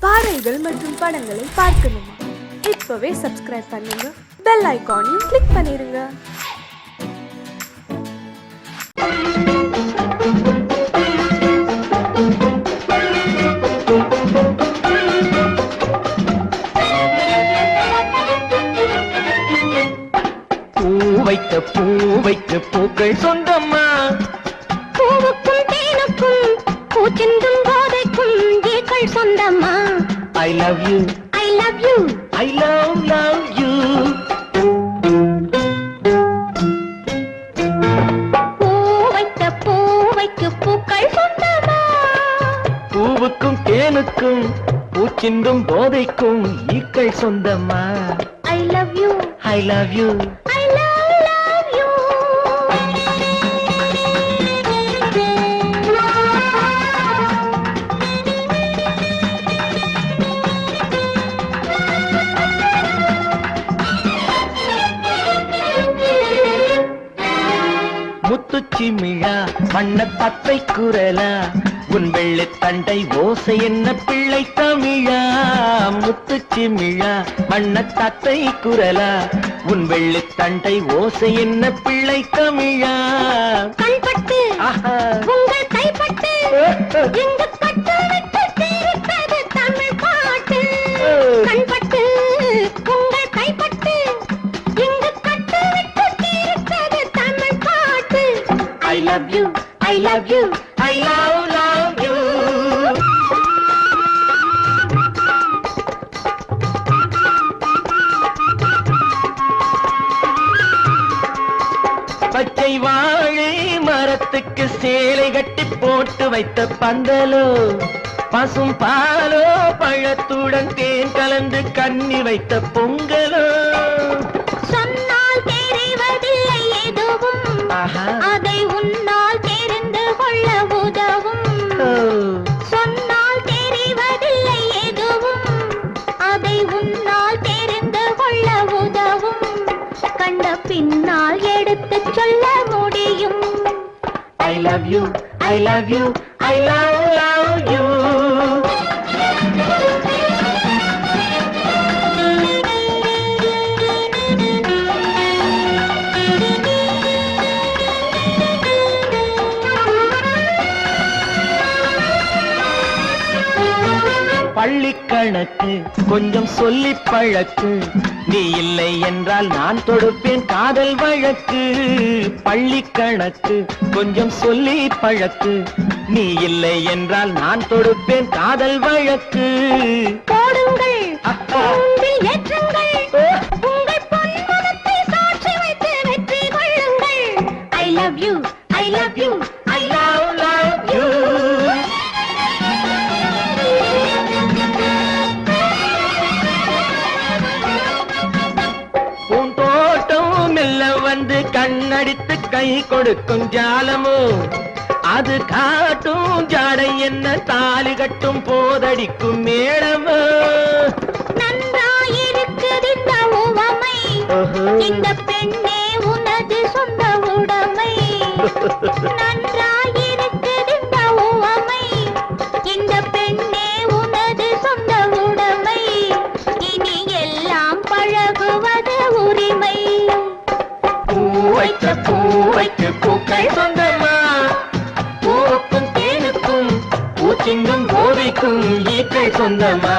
பாடல்கள் மற்றும் படங்களை பார்க்கணுமா? இப்பவே சப்ஸ்கிரைப் பண்ணுங்க, பெல் ஐகானையும் கிளிக் பண்ணிருங்க. பூ வைத்த பூக்கள் சொந்தம்மா, பூவுக்கும் தேனுக்கும் பூச்சிந்தும் போதைக்கும் ஏக்கள் சொந்தம்மா. I love you, I love you, I love you. பூவைக்கு பூக்கள் சொந்தம்மா. பூவுக்கும் தேனுக்கும் பூச்சிந்தும் போதைக்கும் ஈக்கள் சொந்தம்மா. I love you, I love you, I love you. முத்துச்சிமிழா வண்ண தத்தை குரலா, உன் வெள்ளி தண்டை ஓசை என்ன பிள்ளை தமிழா. முத்துச்சிமிழா வண்ண தத்தை குரலா, உன் வெள்ளி தண்டை ஓசை என்ன பிள்ளை தமிழா. கண்பட்டு உங்கள் கைப்பட்டு இங்கு கட்டு விட்டு தீர்த்தது தமிழ் பாட்டு. கண்பட்டு உங்கள் கைப்பட்டு இங்கு கட்டு விட்டு தீர்த்தது தமிழ் பாட்டு. I love you, I love you, I love you. பச்சை வாழை மரத்துக்கு சேலை கட்டி போட்டு வைத்த பந்தலோ, பசும் பாலோ பழத்துடன் தேன் கலந்து கண்ணி வைத்த பொங்கலோ. சொன்னால் தெரிவதில்லை எதுவும், அதை உன்னால் தெரிந்து கொள்ள உதவும். சொன்னால் தெரிவதில்லை எதுவும், அதை உன்னால் தெரிந்து கொள்ள உதவும். கண்ட பின்னால் எடுத்து சொல்ல முடியும். I love you, I love you, I love you. பள்ளி கணக்கு கொஞ்சம் சொல்லி பழக்கு, நீ இல்லை என்றால் நான் தொடுப்பேன் காதல் வழக்கு. பள்ளி கணக்கு கொஞ்சம் சொல்லி பழக்கு, நீ இல்லை என்றால் நான் தொடுப்பேன் காதல் வழக்கு. போடுங்கள் ஏற்றுங்கள், உங்கள் பொன்மனத்தை சாட்சி வைத்து வெற்றி கொள்ளுங்கள். I love you, I love you, I love you. பூந்தோட்டம் மெல்ல வந்து கண்ணடித்து கை கொடுக்கும் ஜாலமோ, அது காட்டும் ஜாடை என்ன தாலி கட்டும் போதடிக்கும் மேளமோ. நன்றாயிருக்குது இந்த உவமை, இந்த பெண்ணே உனது சொந்த உடைமை. நன்றாயிருக்குது இந்த உவமை, இந்த பெண்ணே உனது சொந்த உடைமை. இனி எல்லாம் பழகுவது உரிமை. பூவைக்கு பூக்கள் சொந்தமா, பூவுக்கும் தேனுக்கும் பூச்சிங்கும் போதைக்கும் ஈக்கள் சொந்தமா.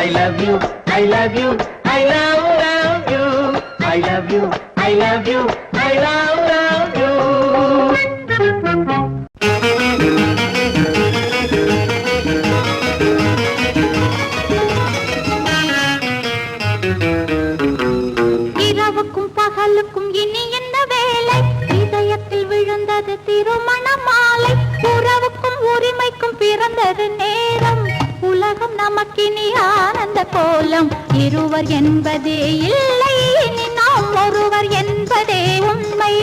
I love you, I love you, I love you, I love you, I love you, I love you. இரவுக்கும் பகலுக்கும் இனி என்ன வேலை, இதயத்தில் விழுந்தது திருமண மாலை. உறவுக்கும் உரிமைக்கும் பிறந்தது நேரம், உலகம் நமக்கினி ஆனந்த கோலம். இருவர் என்பதே இல்லை, இனி நாம் ஒருவர் என்பதே உண்மை.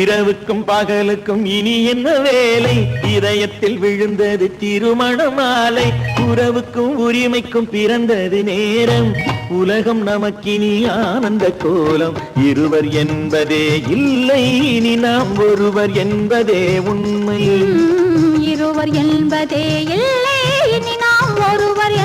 இரவுக்கும் பகலுக்கும் இனி என்ன வேலை, இதயத்தில் விழுந்தது திருமண மாலை. உறவுக்கும் உரிமைக்கும் பிறந்தது நேரம், உலகம் நமக்கினி ஆனந்த கோலம். இருவர் என்பதே இல்லை, இனி நாம் ஒருவர் என்பதே உண்மை. இருவர் என்பதே இல்லை, இனி நாம் ஒருவர்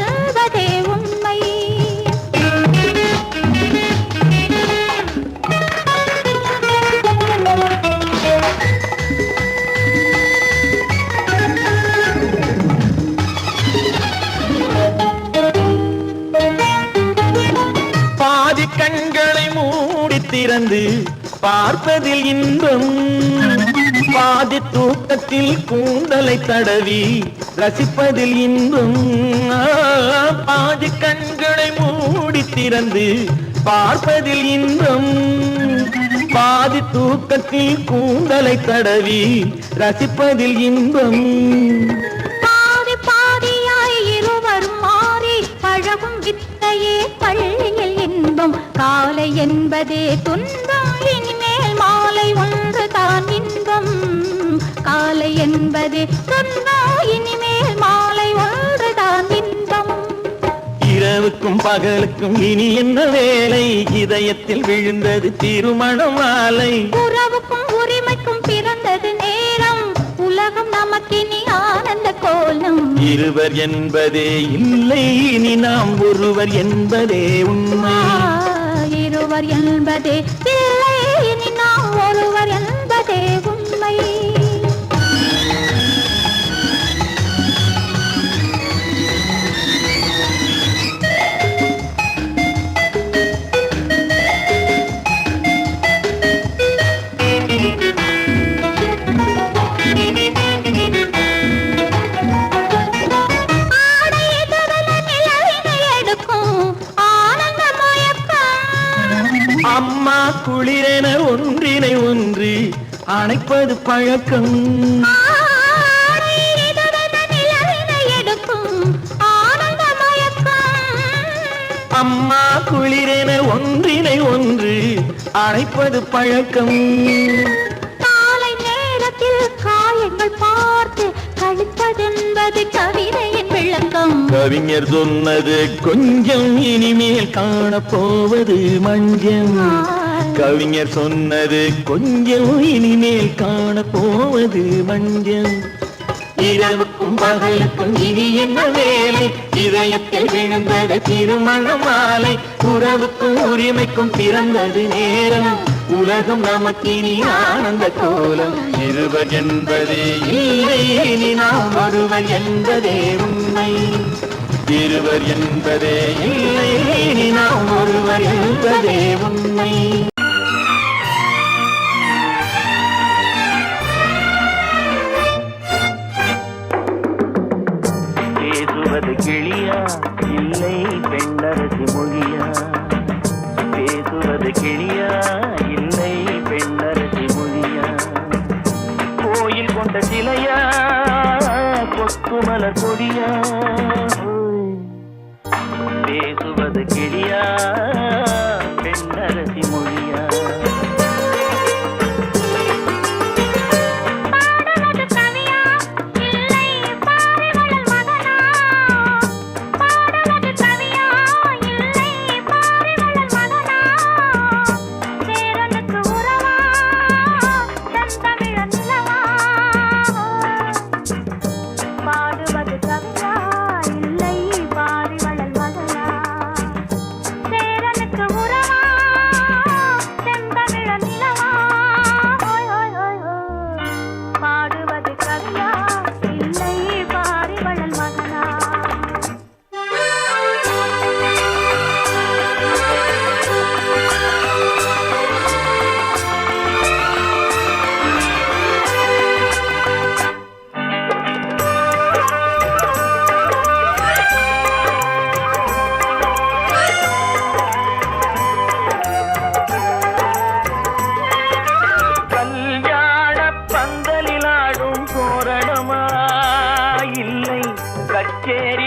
திறந்து பார்ப்பதில் இன்பம், பாதி தூக்கத்தில் கூந்தலை தடவி ரசிப்பதில் இன்பம், பாதி கண்களை மூடி திறந்து பார்ப்பதில் இன்பம், பாதி தூக்கத்தில் கூந்தலை தடவி ரசிப்பதில் இன்பம். பாதி பாதியாய் இருவரும் மாறி பழகும் வித்தையே பள்ளியில் இன்பம், காலை என்பதே துன்பம், இனிமேல் மாலை ஒன்று தான் இன்பம், காலை என்பதே துன்பம், இனிமேல் மாலை ஒன்று தான் இன்பம். இரவுக்கும் பகலுக்கும் இனி என்ன வேலை, இதயத்தில் விழுந்தது திருமண மாலை, உறவுக்கும் உரிமைக்கும் பிறந்தது நேரம், உலகம் நமக்கினி ஆனந்த கோலம். இருவர் என்பதே இல்லை இனி நாம் ஒருவர் என்பதே உண்மை, இருவர் என்பதே இல்லை இனி நாம் ஒருவர் என்பதே உண்மை. அம்மா குளிரென ஒன்றினை ஒன்று அணைப்பது பழக்கம், அம்மா குளிரென ஒன்றினை ஒன்று அணைப்பது பழக்கம். காலை நேரத்தில் காயங்கள் பார்த்து கழிப்பதென்பது கவிதையின் விளக்கம், கவிஞர் சொன்னது கொஞ்சம் இனிமேல் காணப்போவது மஞ்சள், கவிஞர் சொன்னது கொஞ்சம் இனிமேல் காணப்போவது மஞ்சள். இரவுக்கும் பகலுக்கும் இனி என்ன வேலை, இதயத்தில் விழுந்தது திருமண மாலை, உறவுக்கும் உரிமைக்கும் பிறந்தது நேரம், உலகம் நமக்கினி ஆனந்த கோலம். இருவர் என்பதே இல்லை இனி நாம் ஒருவர் என்பதே உண்மை, இருவர் என்பதே இல்லை இனி நாம் ஒருவர் என்பதே உண்மை. பேசுவது கிளியா இல்லை பெண்ணரசி மொழியா, பேசுவது கிளியா இல்லை பெண்ணரசி மொழியா, கோயில் கொண்ட சிலையா கொக்குமலர் கொடியா, பேசுவது கிளியா பெண்ணரசி மொழியா.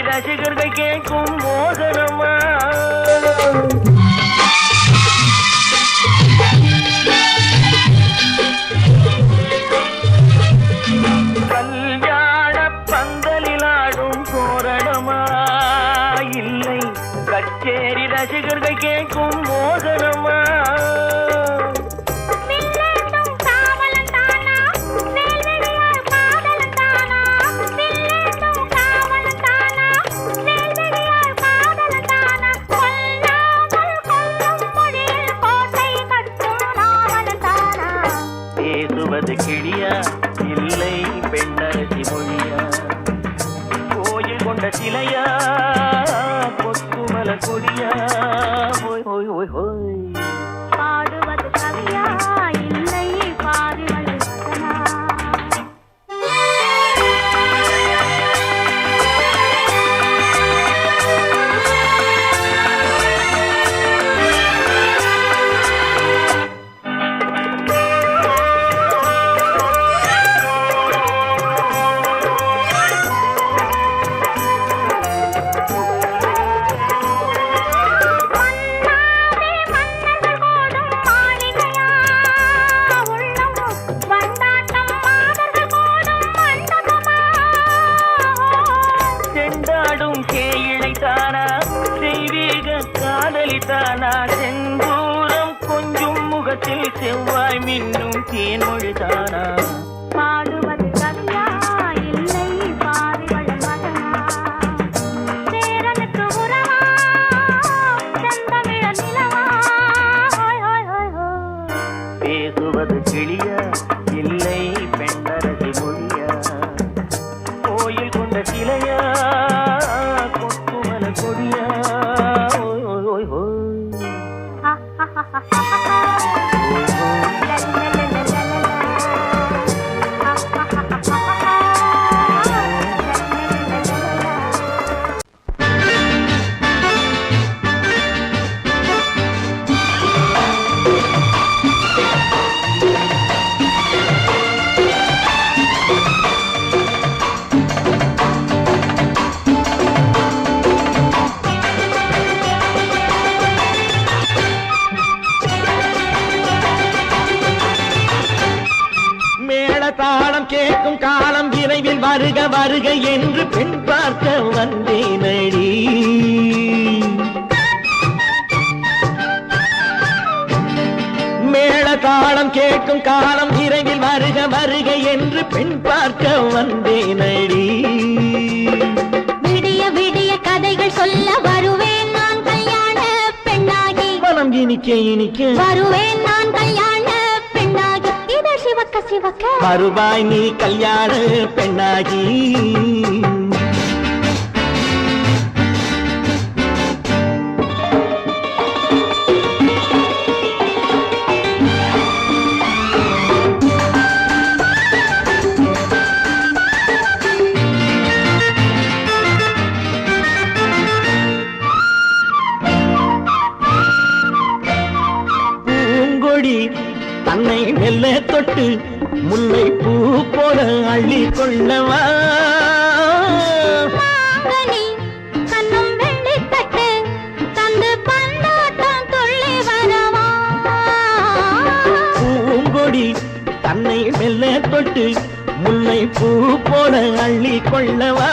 ரசிகர்கள் கேட்கும் மோகனமா, கல்யாண பந்தலில் ஆடும் தோரணமா, இல்லை கச்சேரி ரசிகர்கள் கேட்கும் மோகனமா. பேசுவது கிளியா இல்லை பெண்ணரசி மொழியா, கோயில் கொண்ட சிலையா கொக்குமலர் கொடியா, ஹோய் ஹோய் ஹோய் ஹோய். பாடுவது தானா தெய்வீக காதலி தானா செந்தூரம் கொஞ்சம் முகத்தில் செவ்வாய் மின்னும் தேன்மொழி தானா பாடுவது கவியா இல்லை பாரிவள் மகனா சேரனுக்கு உறவா செந்தமிழ நிலவா ஹோய் ஹோய் ஹோய் ஹோய் பேசுவது கிளியா இல்லை பெண்ணரசி மொழியா கோயில் கொண்ட சிலையா கொத்துமல கொடியா ஓய் ஓய் ஓய் ஓய் தாளம் கேட்கும் காலம் விரைவில் வருக வருக என்று பெண் பார்க்க வந்தேனடி மேள தாளம் கேட்கும் காலம் விரைவில் வருக வருக என்று பெண் பார்க்க வந்தேனடி விடிய விடிய கதைகள் சொல்ல வருவேன் நான் கல்யாண பெண்ணாகி மனம் இனிக்க இனிக்க வருவேன் நான் கல்யாண பெண்ணாகி இதழ் சிவக்க சிவக்க வருவாய் நீ கல்யாண பெண்ணாகி தன்னை மெல்ல தொட்டு முல்லை பூ போல அள்ளி கொள்ளவா கண்ணும் வெள்ளி தட்டு தந்து பந்தாட்டம் துள்ளி வரவா பூங்கொடி தன்னை மெல்ல தொட்டு முல்லை பூ போல அள்ளி கொள்ளவா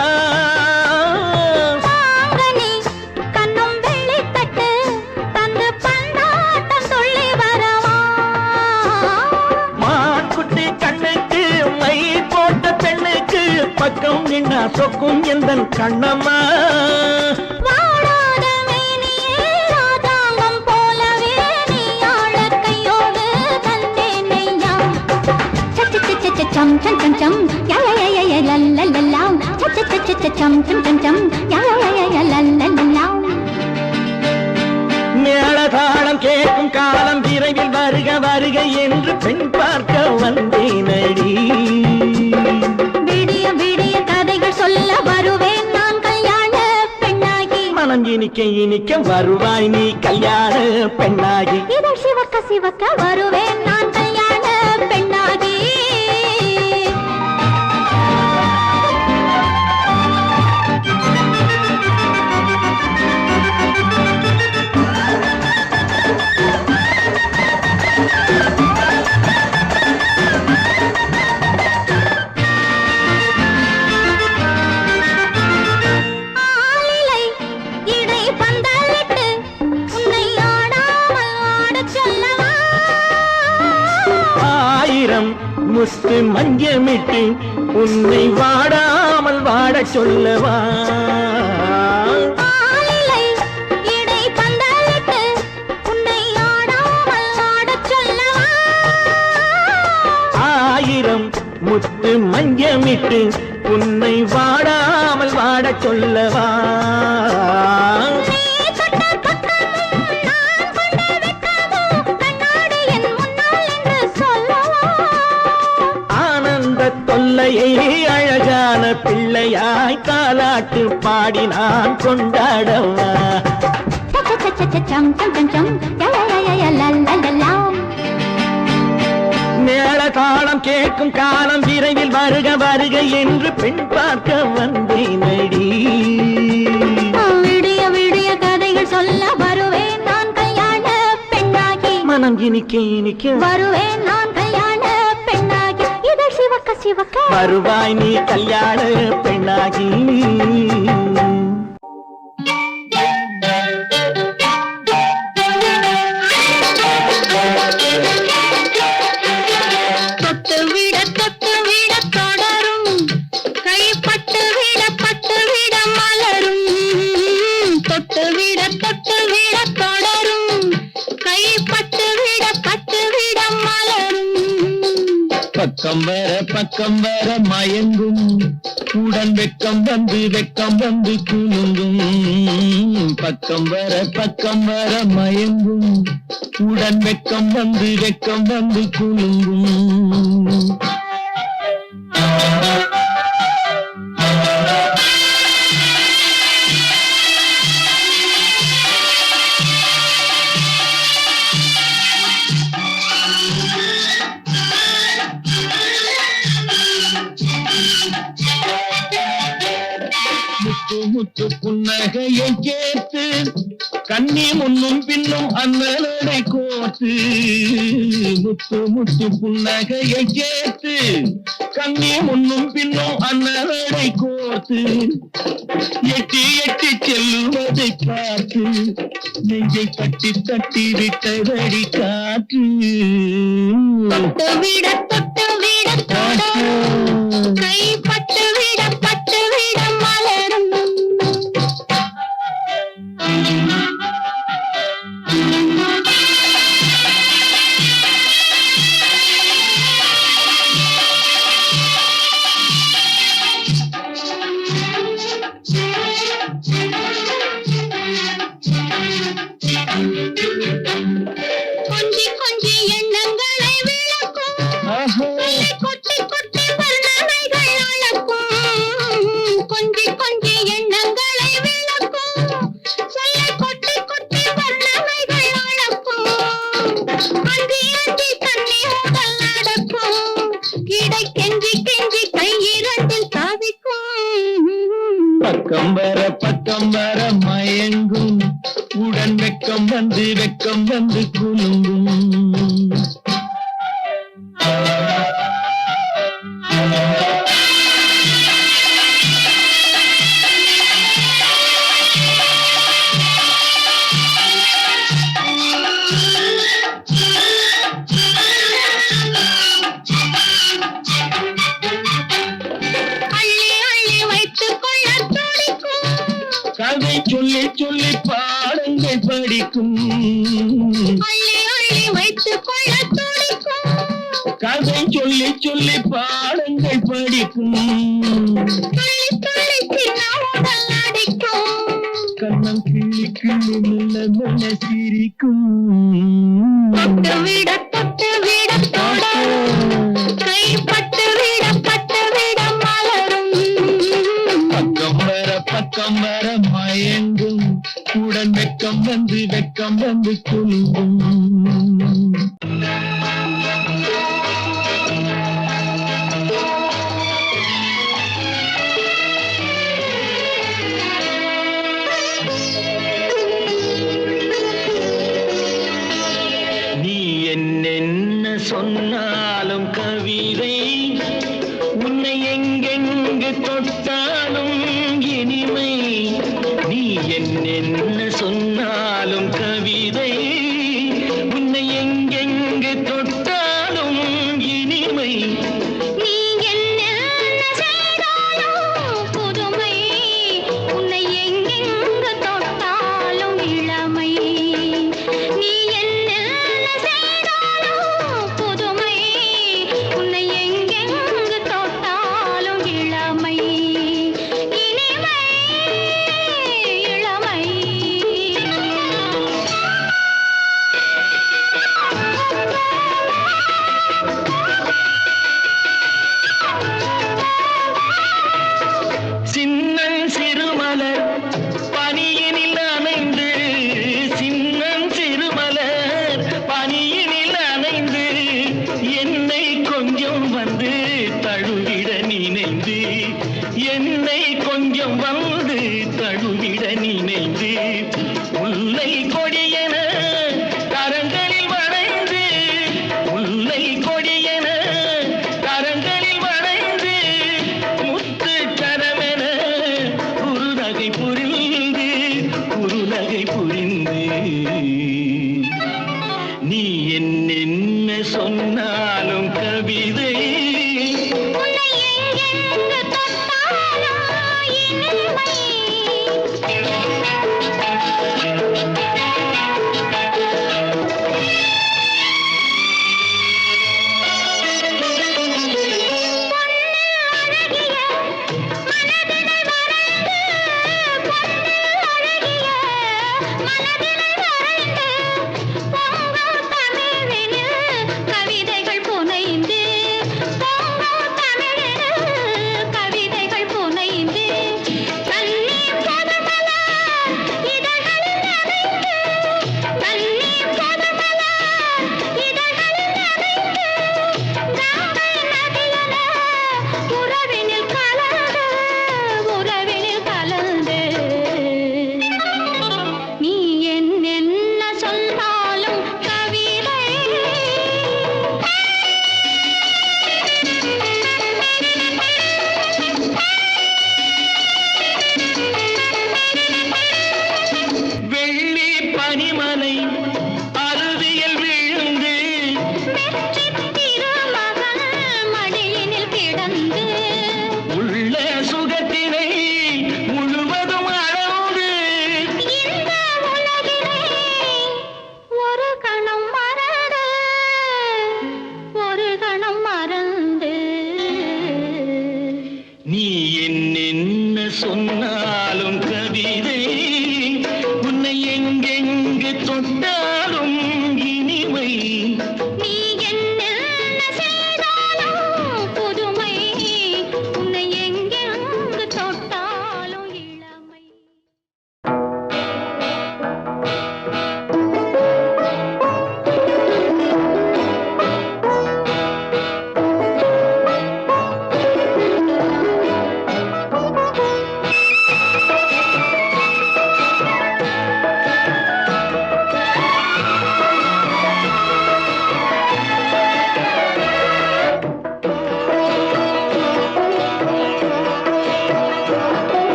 பக்கம் நின்னா சொக்கும் எந்தன் கண்ணம்மா வாழாத மேனியே ராஜாங்கம் போலவே நீ ஆள கையோடு தந்தேன் நெய்யா சச்ச சச்ச சம் சம் சம் சம் யா யா யா யா லல்லல்லா சச்ச சச்ச சம் சம் சம் சம் யா யா யா யா லல்லல்லா மேளதாளம் கேட்கும் காலம் விரைவில் வருக வருக என்று பெண் பார்க்க வந்தேனடி சொல்ல வருவேன் நான் கல்யாண பெண்ணாகி மனம் இனிக்க இனிக்க வருவாய் நீ கல்யாண பெண்ணாகி இதழ் சிவக்க சிவக்க வருவேன் நான் கல்யாண பெண்ணாகி முத்து மஞ்சமிட்டு உன்னை வாடாமல் வாட சொல்லவா ஆயிரம் முத்து மஞ்சமிட்டு உன்னை வாடாமல் வாட சொல்லவா தொல்லையை அழகான பிள்ளையாய் காலாட்டு பாடி நான் கொண்டாடவா மேள தாளம் கேட்கும் காலம் விரைவில் வருக வருக என்று பெண் பார்க்க வந்தேனடி விடிய விடிய கதைகள் சொல்ல வருவேன் நான் கல்யாண பெண்ணாகி மனம் இனிக்க இனிக்க வருவேன் நான் கல்யாண பெண்ணாகி இதழ் சிவக்க சிவக்க வருவாய் நீ கல்யாண பெண்ணாகி பக்கம் வர மயங்கும் உடன் வெக்கம் வந்து குலுங்கும் பக்கம் வர மயங்கும் உடன் வெக்கம் வந்து குலுங்கும் முத்து புன்னகையை கேட்டு கண்ணி முன்னும் பின்னும் அண்ணலடை கோத்து முத்து புன்னகையை கேட்டு கண்ணி முன்னும் பின்னும் அண்ணலடை கோத்து எட்டி செல்லுவதை பார்த்து நெஞ்சை தட்டி விட்டதடி காற்று தொட்டு விட கைப்பட்டு விட மலரும் கொஞ்சி எண்ணங்களை விளக்கும் கொட்டி வர்ணனைகள் அளக்கும் கொஞ்சி எண்ணங்களை விளக்கும் சொல்ல கொட்டி வர்ணனைகள் அளக்கும் அஞ்சி தண்ணி உடல் நடக்கும் இடை கெஞ்சி கையிரண்டில் தாவிக்கும் பக்கம் வர மயங்கும் உடன் வெக்கம் வந்து குலுங்கும் கதை சொல்லி பாடங்கள் படிக்கும் வைத்துக் கொள்ள துடிக்கும் கதை சொல்லி பாடங்கள் படிக்கும் கண்ணம் கிள்ளி மெல்ல சிரிக்கும் தொட்டு விட கைப்பட்டு விட மலரும் பக்கம் வர மயங்கும் உடன் வெக்கம் வந்து குலுங்கும் நீ என்ன சொன்னாலும் கவிதை உன்னை எங்கெங்கு தொட்டாலும் இனிமை நீ என்ன சொன்னாலும் கவிதை உன்னை எங்கெங்கு தொட்டாலும் இனிமை நீ என்ன செய்தாலும் புதுமை உன்னை எங்கெங்கு தொட்டாலும் இளமை நீ என்ன செய்தாலும் புதுமை உன்னை எங்கெங்கு தொட்டாலும் இளமை இனிமை இளமை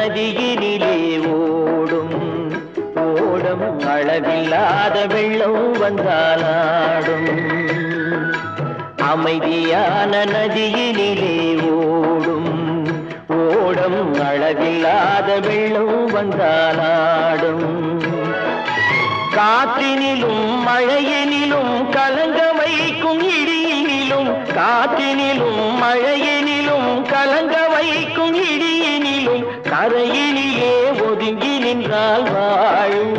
நதியினிலே ஓடும் ஓடம் அளவில்லாத வெள்ளம் வந்தாலாடும் அமைதியான நதியினிலே ஓடும் ஓடம் அளவில்லாத வெள்ளம் வந்தாலாடும் காற்றினிலும் மழையினிலும் கலங்க வைக்கும் இடியினிலும் காற்றினிலும் மழையினிலும் கலங்க வைக்கும் இடியினிலும் கரையினிலே ஒதுங்கி நின்றால் வாழும்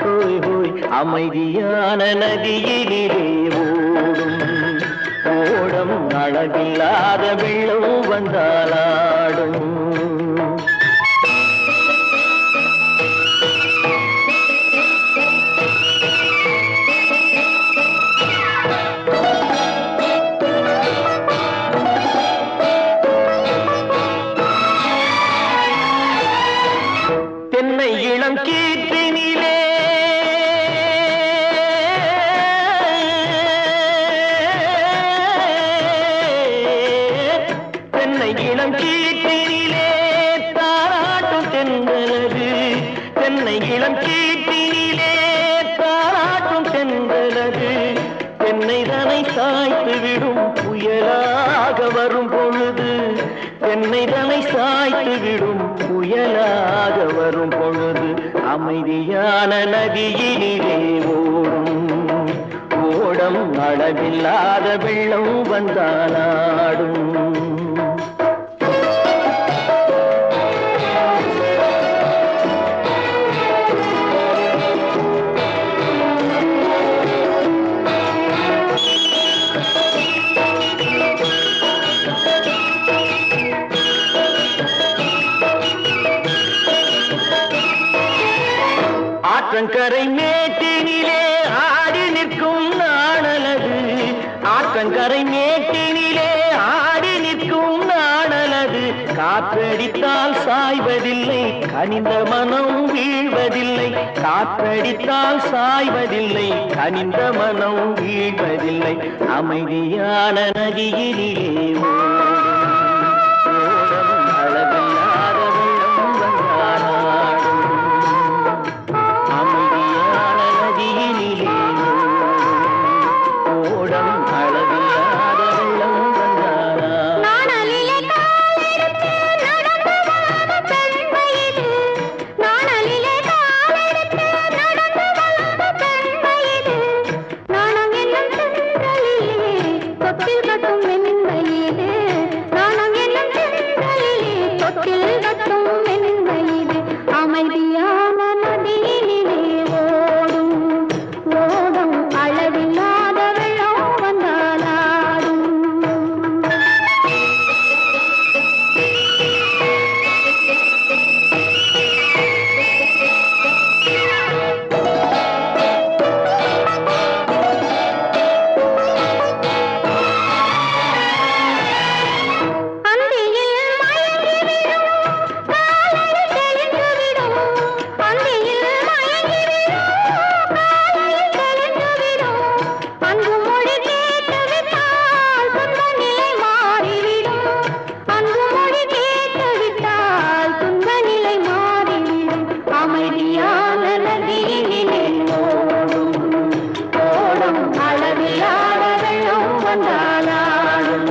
ஹோய் ஹோய் அமைதியான நதியினிலே ஓடும் ஓடம் அளவில்லாத வெள்ளம் வந்தாலாடும் தென்னை இளம் கீற்றினிலே தென்னை இளம் கீற்றினிலே தாராட்டும் தென்றலது தென்னை இளம் கீற்றினிலே தாராட்டும் தென்றலது தென்னை தனை சாய்த்து விடும் புயலாக வரும் பொழுது தென்னை தனை சாய்த்து விடும் புயலாக வரும் பொழுது அமைதியான நதியினிலே ஓடும் ஓடம் அளவில்லாத வெள்ளம் வந்தாலாடும் ஆற்றங்கரை மேட்டினிலே ஆடி நிற்கும் நாணலது ஆற்றங்கரை மேட்டினிலே ஆடி நிற்கும் நாணலது காற்றடித்தால் சாய்வதில்லை கனிந்த மனம் வீழ்வதில்லை காற்றடித்தால் சாய்வதில்லை கனிந்த மனம் வீழ்வதில்லை அமைதியான நதியினிலே ஓடும் அளவில்லாத வெள்ளம் வந்தாலாடும் அமைதியான நதியினிலே ஓடம் அளவில்லாத வெள்ளம் வந்தாலாடும் நாணலிலே காலெடுத்து நடந்து வளர்ந்த பெண்மையிது நாணலிலே காலெடுத்து நடந்து வளர்ந்த பெண்மையிது நாணம் என்னும் சென்றலிலே தொட்டில் கட்டும் மென்மையிது நாணம் என்னும் சென்றலிலே தொட்டில் கட்டும் மென்மையிது அமைதியான நதியினிலே ஓடும் ஓடும் அளவில்லாத வெள்ளம் வந்தாலாடும் அந்தியில் மயங்கிவிடும் காலையில் தெளிந்துவிடும் அந்தியில் மயங்கிவிடும் காலையில் தெளிந்துவிடும் அன்பு மொழி கேட்டுவிட்டால் துன்ப நிலை மாறிவிடும் அன்பு மொழி கேட்டுவிட்டால் துன்ப நிலை மாறிவிடும் அமைதியான நதியினிலே ஓடும் ஓடும் அளவில்லாத வெள்ளம் வந்தாலாடும்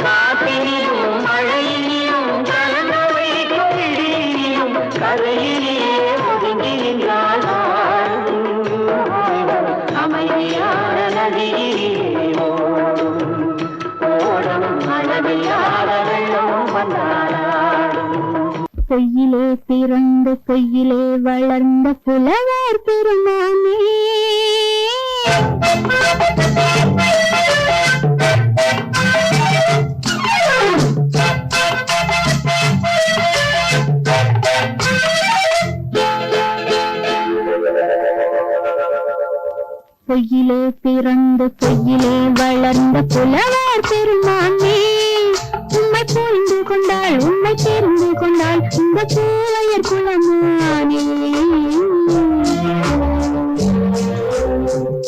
காற்றினிலும் மழையினிலும் கலங்க வைக்கும் இடியினிலும் கரையிலே ஒதுங்கி நின்றால் அமைதியான நதியிலே ஓடும் ஓடும் அளவில்லாத வெள்ளம் வந்தாலாடும் பொய்யிலே பிறந்து பொய்யிலே வளர்ந்த புலவர் பெருமானே பொய்யிலே பிறந்து பொய்யிலே வளர்ந்த புலவர் பெருமானே உம்மை புரிந்து கொண்டாள் உம்மை தெரிந்து கொண்டாள் இந்த பூவையர் குலமானே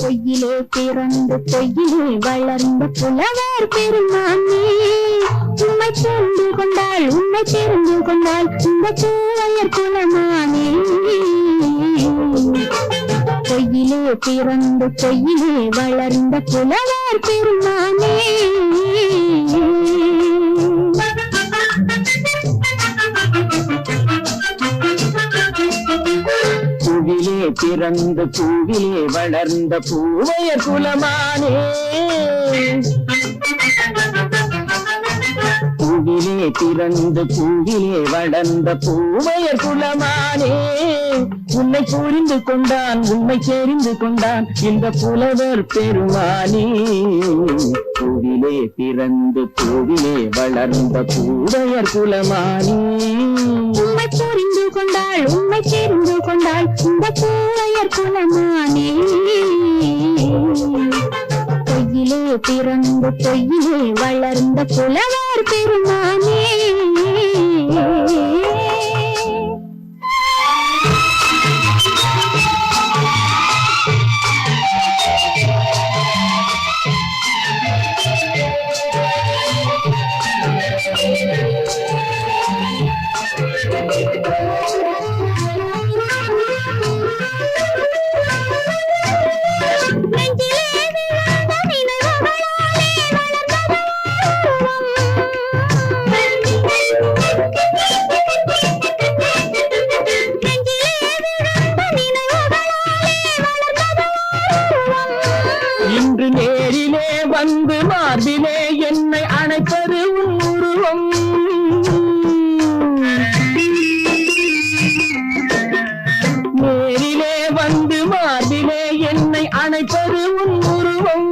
பொய்யிலே பிறந்து பொய்யிலே வளர்ந்த புலவர் பெருமானே உம்மை உண்மை தெரிந்து கொண்டாள் உண்மை தெரிந்து கொண்டாள் இந்த பூவையர் குலமானே பொய்யிலே பிறந்து பொய்யிலே வளர்ந்த புலவர் பெருமானே பூவிலே பிறந்து பூவிலே வளர்ந்த பூவையர் குலமானே பூவிலே பிறந்து பூவிலே வளர்ந்த பூவையர் குலமானே உன்னை புரிந்து கொண்டான் உண்மை தெரிந்து கொண்டான் இந்த புலவர் பெருமானே பூவிலே பிறந்து பூவிலே வளர்ந்த பூவையர் குலமானே உண்மை புரிந்து கொண்டாள் உண்மை தெரிந்து கொண்டாள் இந்த பூவையர் குலமானே பொய்யிலே பிறந்து பொய்யிலே வளர்ந்த புலவர் பெருமானே இன்று நேரிலே வந்து மார்பிலே என்னை அணைப்பது உன் உருவம் நேரிலே வந்து மார்பிலே என்னை அணைப்பது உன் உருவம்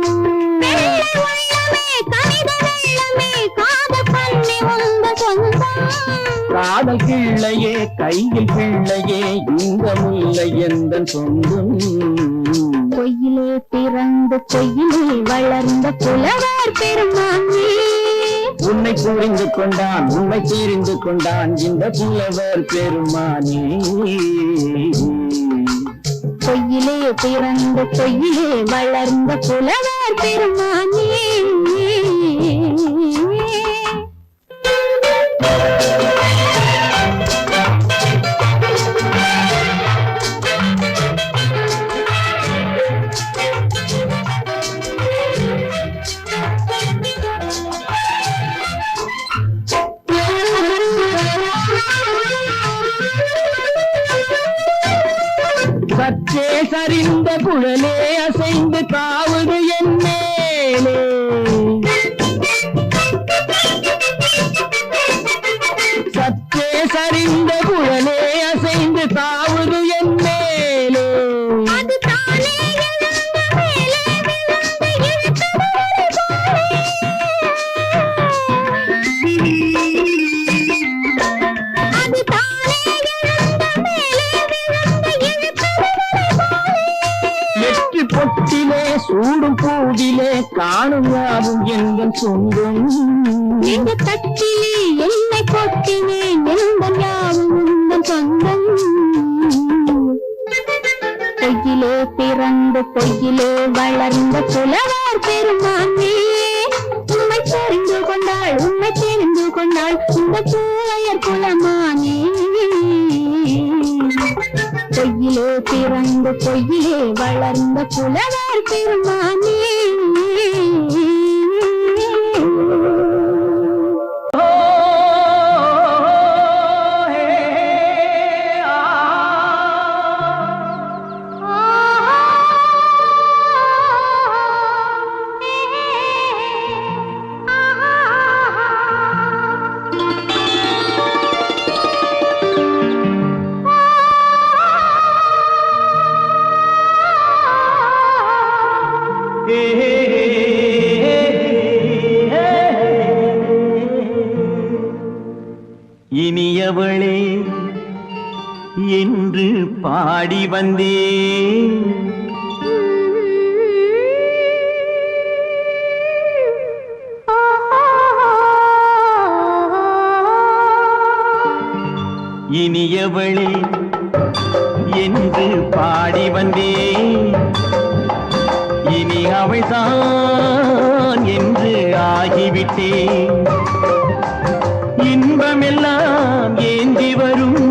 காதல் கிள்ளையே கையில் பிள்ளையே இந்த முல்லை எந்த சொந்தம் பொய்யிலே பிறந்து பொய்யிலே வளர்ந்த புலவர் பெருமானே உன்னை புரிந்து கொண்டான் உண்மை தெரிந்து கொண்டான் இந்த புலவர் பெருமானே பொய்யிலே பிறந்து பொய்யிலே வளர்ந்த புலவர் பெருமானே சற்றே சரிந்த குழலே அசைந்து காவுது என் மேலே சற்றே சரிந்த குழலே அசைந்து காவுது என் மேலே வெற்றி பொட்டிலே சூடும் பூவிலே காணும் யாவும் எங்கள் சொந்தம் இந்த தட்டிலே என்னை கொட்டினேன் எந்த யாவும் உந்தன் சொந்தம் பொய்யிலே பிறந்து பொய்யிலே வளர்ந்த புலவர் பெருமானே உண்மை தெரிந்து கொண்டாள் உண்மை தெரிந்து கொண்டாள் இந்த பூவையர் குலமானே பொய்யிலே பிறந்து பொய்யிலே வளர்ந்த புலவர் பெருமானே இனியவளே என்று பாடி வந்தேன் இனியவளே என்று பாடி வந்தேன் இனி அவள்தான் என்று ஆகிவிட்டேன் இன்பமெல்லாம் ஏந்தி வரும்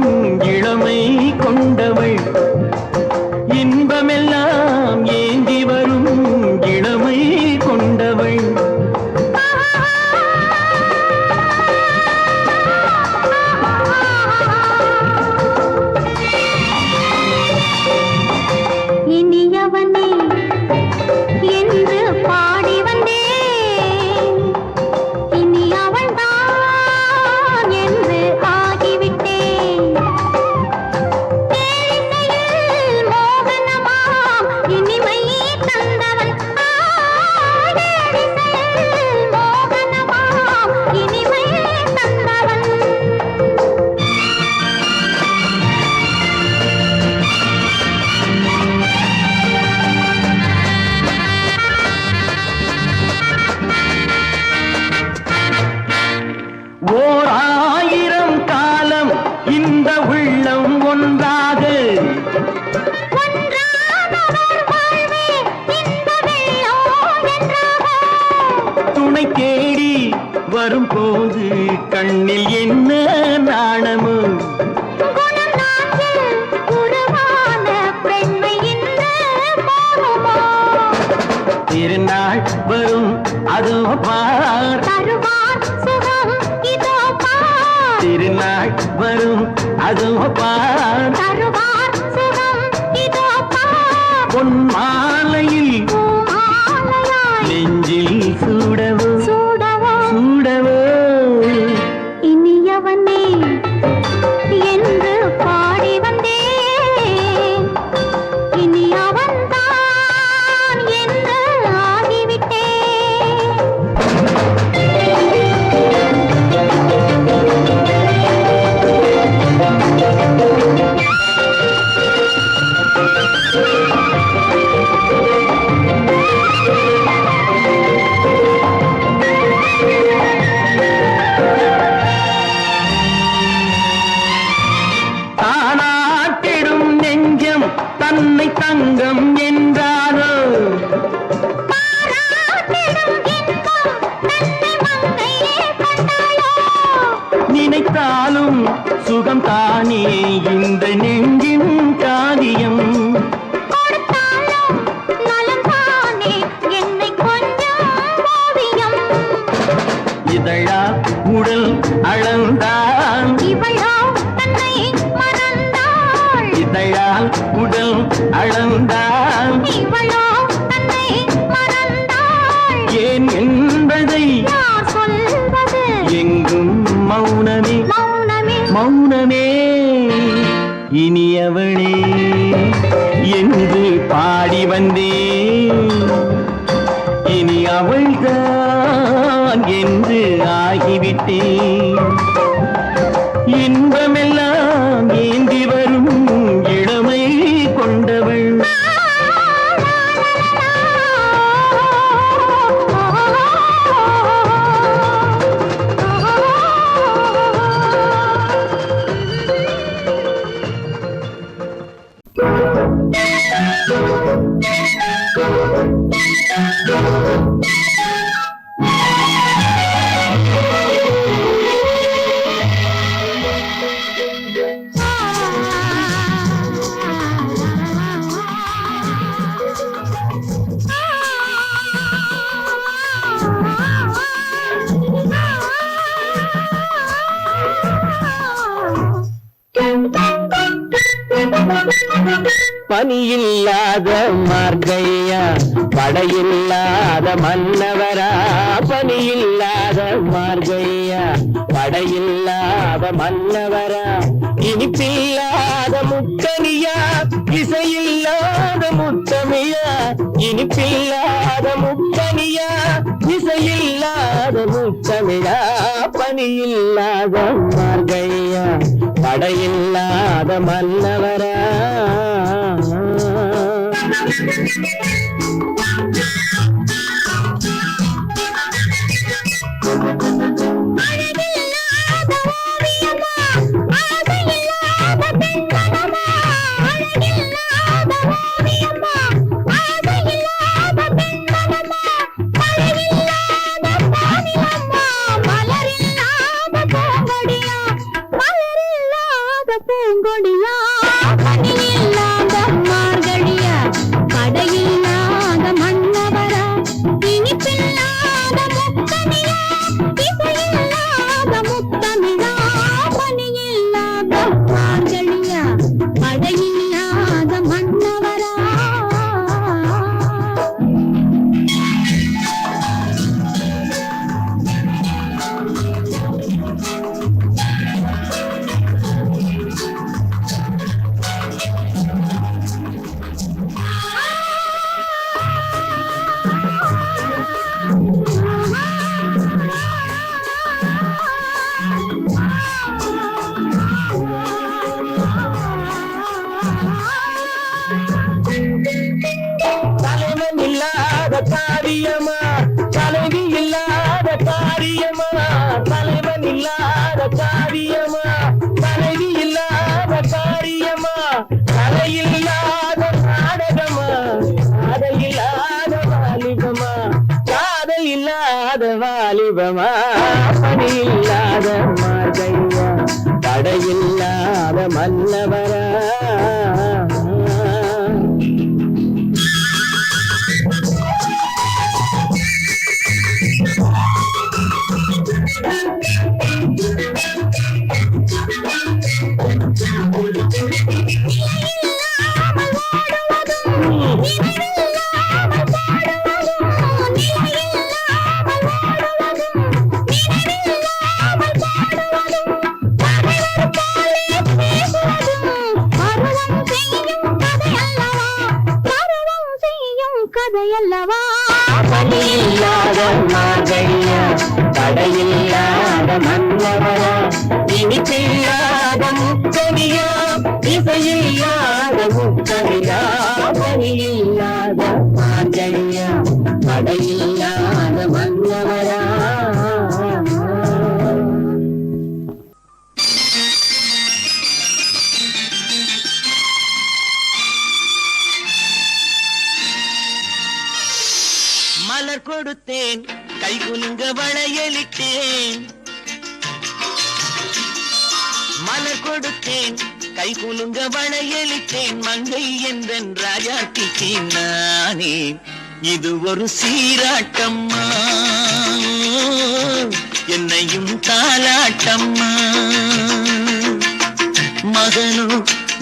இளமை கொண்டவள் இன்பமெல்லாம் ஏந்தி வரும் இளமை கொண்டவள் இனியவனே என்று பாடி வந்தேன் இனி அவள்தான் என்று ஆகிவிட்டேன் தேனிசையில் மோகனமாம் இனிமை தந்தவன் தேனிசையில் மோகனமாம் இனிமை தந்தவன் ஓர் ஆயிரம் காலம் இந்த உள்ளம் ஒன்றாக துணை தேடி வரும்போது கண்ணில் என்ன நாணமோ திருநாள் வரும் அதோ பார் திருநாள் வரும் அதோ பார் பொன் மாலையில் நெஞ்சில் சூடவோ சூடவோ இனியவனே என்று பாடி வந்தேன் இனி அவன்தான் என்று ஆகிவிட்டேன் தானாட்டிடும் நெஞ்சம் தன்னை தங்கம் என்றாரோ நினைத்தாலும் சுகம் தானே இந்த நெஞ்சின் காரியம் இதழா உடல் அளந்தான் இதழால் உடல் அளந்தான் ஏன் என்பதை எங்கும் மௌனமே மௌனமே இனியவளே என்று பாடி வந்தேன் இனி அவள்தான் என்று ஆகிவிட்டேன் இன்பமெல்லாம் ஏந்தி வரும் இளமை கொண்டவள் பனியில்லாத மார்கையா படையில்லாத மன்னவரா பனியில்லாத மார்கையா படையில்லாத மன்னவரா இனிப்பில்லாத முக்கனியா இசையில்லாத முத்தமியா இனிப்பில்லாத முக்கனியா இசையில்லாத முத்தமிழா பனியில்லாத மார்கையா படையில்லாத மன்னவரா மலரில்லாத பூங்கொடியா பூங்கொடியா பனி இல்லாத மார்கழியா படையில்லாத மன்னவரா இனிப்பில்லாத முத்தமிழா இசையில்லாத முத்தமிழா பனி இல்லாத மார்கழியா படையில்லாத மன்னவரா தலைவன் இல்லாத காரியமா தலைவி இல்லாத காரியமா தலைவன் இல்லாத காரியமா தலைவி இல்லாத காரியமா கலையில்லாத நாடகமா காதல் இல்லாத வாலிபமா காதல் இல்லாத வாலிபமா பணி இல்லாத மார்கையா தடையில்லாத மன்னவரா கதையல்லவா பணியில்லாத மார்கழியா தடையில்லாத மன்னவரா இனிப்பில்லாத முத்தமிழா இசையில்லாத முத்தமிழா பணியில்லாத மார்கழியா தடையில்லாத மன்னவரா மலர் கொடுத்தேன் கை குலுங்க வளையலிட்டேன் மலர் கொடுத்தேன் கை குலுங்க வளையலிட்டேன் மங்கை என்றன் ராஜாத்திக்கு நானே இது ஒரு சீராட்டம்மா என்னையும் தாலாட்டம்மா மகனோ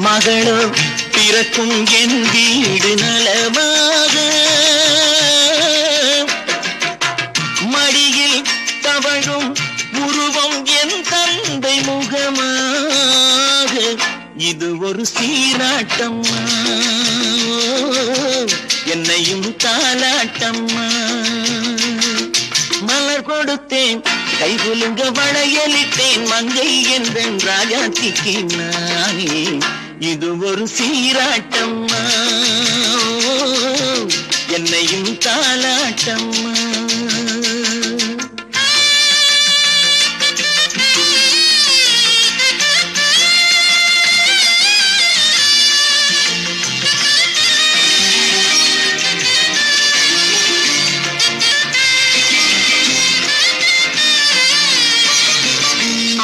மகளோ பிறக்கும் என் வீடு நலமாக மடியில் தவழும் உருவம் என் தந்தை முகமாக இது ஒரு சீராட்டம்மா என்னையும் தாலாட்டம்மா மலர் கொடுத்தேன் கை குலுங்க வளையலிட்டேன் மங்கை என்றன் ராஜாத்திக்கு நானே இது ஒரு சீராட்டம்மா என்னையும் தாலாட்டம்மா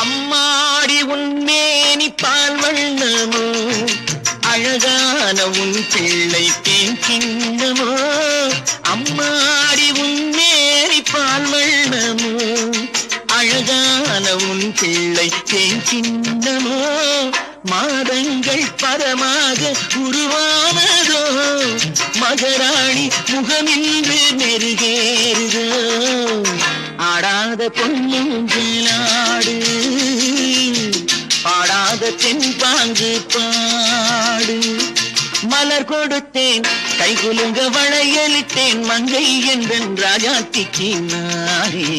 அம்மாடி உன்மேனி பால் வண்ணமோ அழகான உன் பிள்ளை தேன் கிண்ணமோ அம்மாடி உன்மேனி பால் வண்ணமோ அழகான உன் பிள்ளை தேன் கிண்ணமோ மாதங்கள் பரமாக உருவானதோ மகராணி முகமின்று நெருகேறுதோ ஆடாத பொன்னுஞ்சலாடு பாடாத தென்பாங்கு பாடு மலர் கொடுத்தேன் கை குலுங்க வளையலிட்டேன் மங்கை என்றன் ராஜாத்திக்கு நானே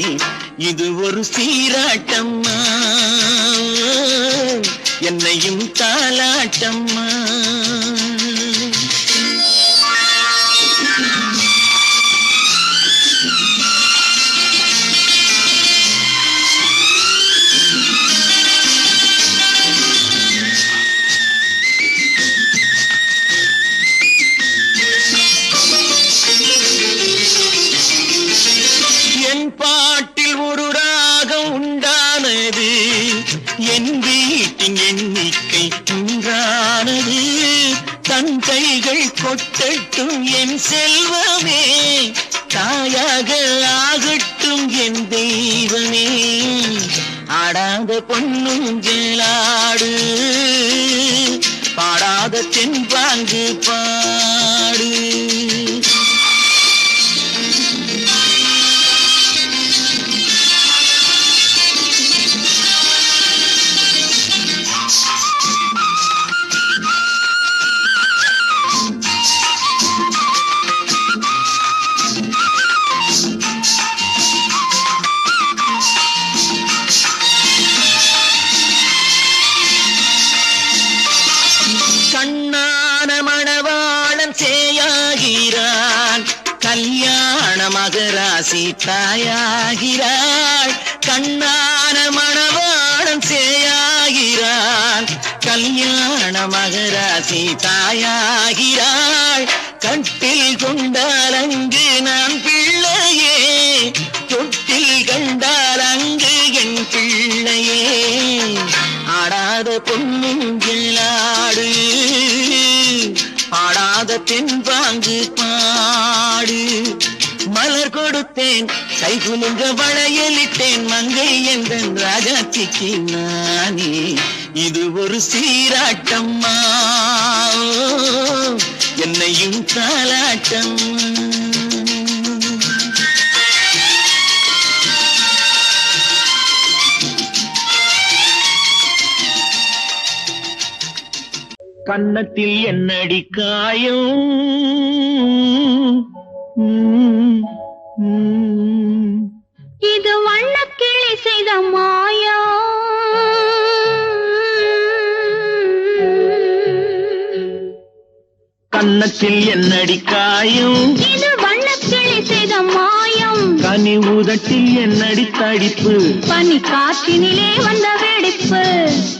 இது ஒரு சீராட்டம்மா என்னையும் தாலாட்டம்மா என் பாட்டில் ஒரு ராகம் உண்டானது என் வீட்டின் எண்ணிக்கை வாழ்க்கை இன்றானது தன் கைகள் கொட்டட்டும் என் செல்வமே தாயாக ஆகட்டும் என் தெய்வமே ஆடாத பொன்னுஞ்சலாடு பாடாத தென்பாங்கு பாடு கண்ணான மணவாளன் சேயாகிறான் கல்யாண மகராசி தாயாகிறாள் கண்ணான மணவாளன் சேயாகிறான் கல்யாண மகராசி தாயாகிறாள் கட்டில் கொண்டால் அங்கு நான் பிள்ளையே தொட்டில் கண்டால் அங்கு என் பிள்ளையே ஆடாத பொன்னுஞ்சலாடு பாடாத தென்பாங்கு பாடு மலர் கொடுத்தேன் கை குலுங்க வளையலிட்டேன் மங்கை எந்தன் ராஜாத்திக்கு நானே இது ஒரு சீராட்டம்மா என்னையும் தாலாட்டம் கன்னத்தில் என்னடி காயம் இது வண்ணக்கிளி செய்த மாயா கன்னத்தில் என்னடி காயம் இது வண்ணக்கிளி செய்த மாயம் கனி உதட்டில் என்னடி தடிப்பு பனி காற்றினிலே வந்த வெடிப்பு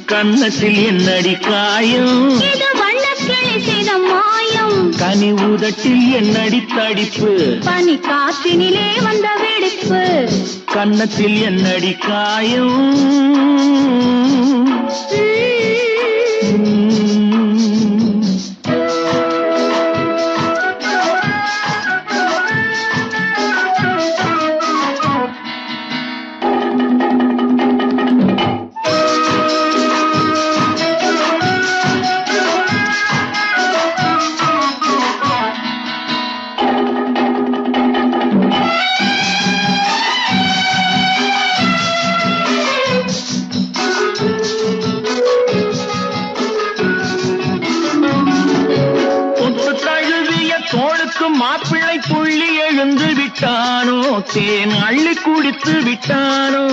கன்னத்தில் என்னடி காயம் இது வண்ணக்கிளி செய்த மாயம் கனி உதட்டில் என்னடி தடிப்பு பனி காற்றினிலே வந்த வெடிப்பு கன்னத்தில் என்னடி காயம் மாப்பிள்ளை புள்ளி எழுந்து விட்டானோ தேன் அள்ளி குடித்து விட்டானோ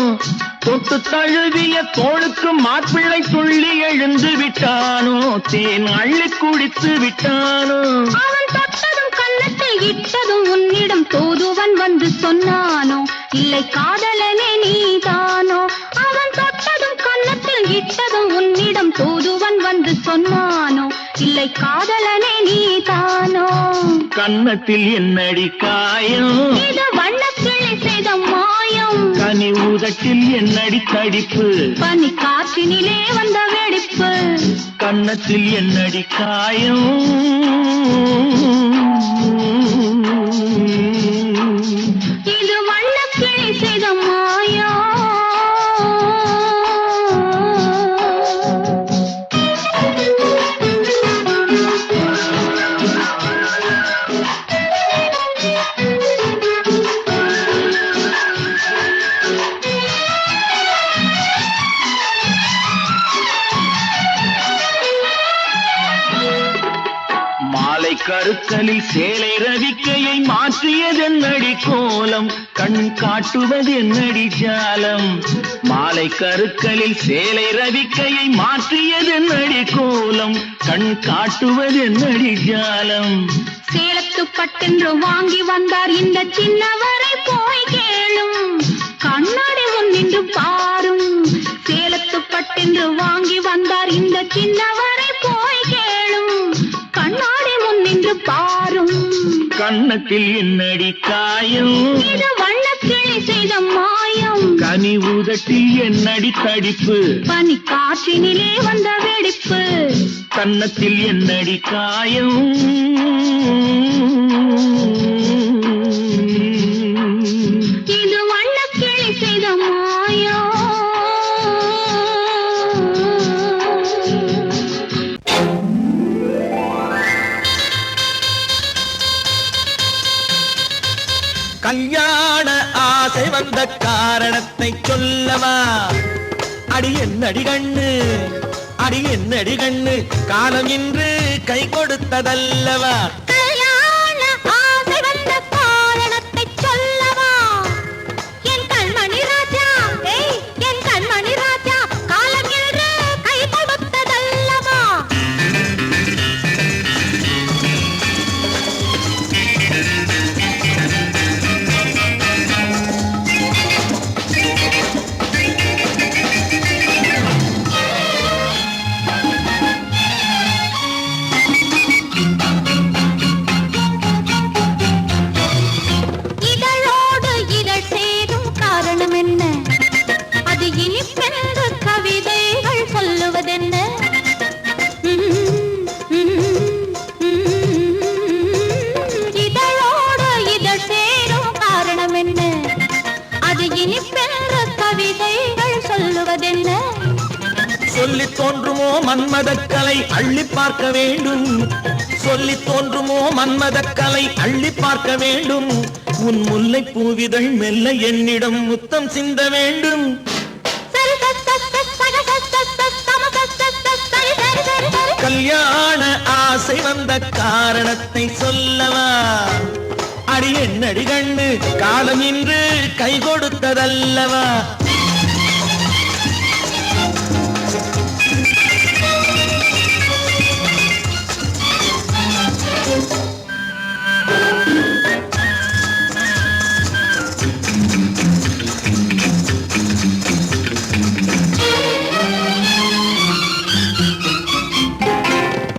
தொட்டு தழுவிய தோளுக்கு மாப்பிள்ளை துள்ளி எழுந்து விட்டானோ தேன் அள்ளி குடித்து விட்டானோ அவன் தொட்டதும் கன்னத்தில் இட்டதும் உன்னிடம் தூதுவன் வந்து சொன்னானோ இல்லை காதலனே நீதானோ அவன் தொட்டதும் கன்னத்தில் இட்டதும் உன்னிடம் தூதுவன் வந்து சொன்னானோ இல்லை காதலனே நீதானோ கன்னத்தில் என்னடி காயம் இது வண்ணக்கிளி செய்த மாயம் கனி உதட்டில் என்னடி தடிப்பு பனி காற்றினிலே வந்த வெடிப்பு கன்னத்தில் என்னடி காயம் இது வண்ணக்கிளி செய்த மாயம் கருக்கலில் சேலை ரவிக்கையை மாற்றியதென்னடி கோலம் கண் காட்டுவதென்னடி ஜாலம் மாலை கருக்கலில் சேலை ரவிக்கையை மாற்றியதென்னடி கோலம் கண் காட்டுவதென்னடி ஜாலம் சேலத்து பட்டென்று வாங்கி வந்தார் இந்த சின்னவரை போய் கேளும் கண்ணாடி முன்னின்று பாரும் சேலத்து பட்டென்று வாங்கி வந்தார் இந்த சின்னவரை போய் கேளும் கண்ணாடி முன்னின்று பாரும் கன்னத்தில் என்னடி காயம் இது வண்ணக்கிளி செய்த மாயம் மாயம் கனி உதட்டி என்னடி தடிப்பு பனி காற்றினிலே வந்த வெடிப்பு கன்னத்தில் என்னடி காயம் இது வண்ணக்கிளி செய்த மாயம் கல்யாண ஆசை வந்த காரணத்தை சொல்லவா அடி என்னடி கண்ணு அடி என்னடி கண்ணு காலம் இன்று கை கொடுத்ததல்லவா கல்யாண ஆசை வந்த காரணத்தை சொல்லவா என் கண்மணி ராஜா என் கண்மணி ராஜா காலம் என்று கை கொடுத்ததல்லவா இதழோடு இதழ் சேரும் காரணம் என்ன அது இனிப்பென்று கவிதைகள் சொல்லுவதென்ன இதழோடு இதழ் சேரும் காரணம் என்ன அது இனிப்பென்று கவிதைகள் சொல்லுவதென்ன சொல்லி தோன்றுமோ மன்மதக்கலை அள்ளி பார்க்க வேண்டும் சொல்லி தோன்றுமோ மன்மதக்கலை அள்ளி பார்க்க வேண்டும் உன் முல்லை பூவிதழ் மெல்ல என்னிடம் முத்தம் சிந்த வேண்டும் கல்யாண ஆசை வந்த காரணத்தை சொல்லவா அடி என்னடி கண்ணு காலம் இன்று கை கொடுத்ததல்லவா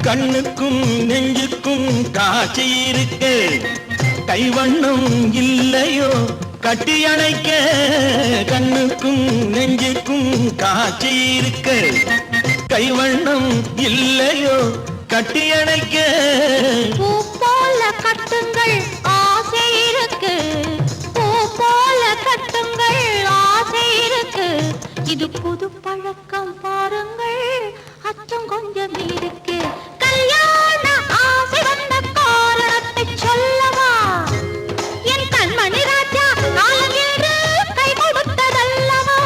கண்ணுக்கும் நெஞ்சுக்கும் காட்சி இருக்கு கைவண்ணம் இல்லையோ கட்டி அணைக்க கண்ணுக்கும் நெஞ்சுக்கும் காட்சி இருக்கு கைவண்ணம் இல்லையோ கட்டி அணைக்க பூ போல கட்டுங்கள் ஆசை இருக்கு பூ போல கட்டுங்கள் ஆசை இருக்கு இது புது பழக்கம் பாருங்கள் அச்சம் கொஞ்சம் இருக்கு கல்யாண ஆசை வந்த காரணத்தை சொல்லவா என் கண்மணி ராஜா காலம் என்று கை கொடுத்ததல்லவா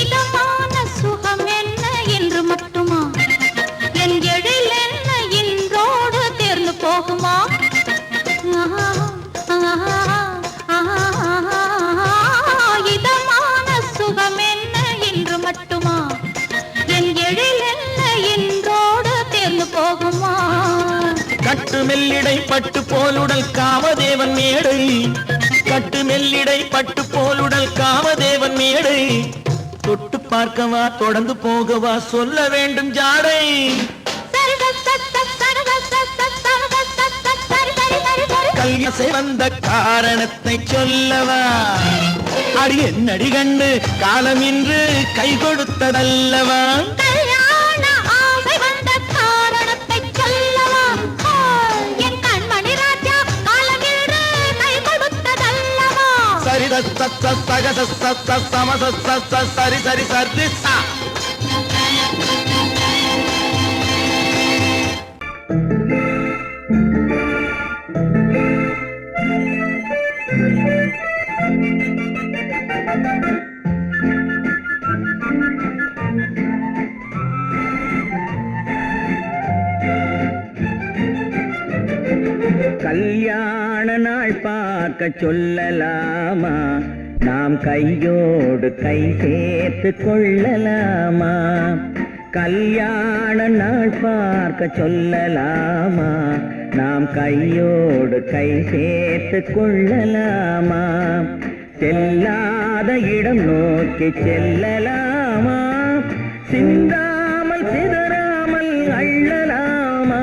இதமான சுகம் என்ன என்று மட்டுமா என் எழில் என்ன இன்றோடு தேர்ந்து போகுமா இதமான சுகம் என்ன என்று மட்டுமா என் எழில் என்ன இன்றோடு தேர்ந்து போகுமா கட்டு மெல்லிடை பட்டு போலுடல் காமதேவன் மேடை கட்டு மெல்லிடை பட்டு போலுடல் காமதேவன் மேடை தொட்டு பார்க்கவா தொடர்ந்து போகவா சொல்ல வேண்டும் ஜாடை கல்யாசை வந்த காரணத்தை சொல்லவா அடி என்னடி கண்டு காலம் இன்று கை கொடுத்ததல்லவா கல்யாண ஆசை வந்த காரணத்தை சொல்லவா என் கண்மணி ராஜா காலம் என்று கை கொடுத்ததல்லவா சரித சத்த சகத சத்த சமத சத்த சரி சரி சரி சா கல்யாண நாள் பார்க்க சொல்லலாமா நாம் கையோடு கை சேர்த்து கொள்ளலாமா கல்யாண நாள் பார்க்க சொல்லலாமா நாம் கையோடு கை சேர்த்து கொள்ளலாமா? செல்லாத இடம் நோக்கி செல்லலாமா? சிந்தாமல் சிதறாமல் அள்ளலாமா?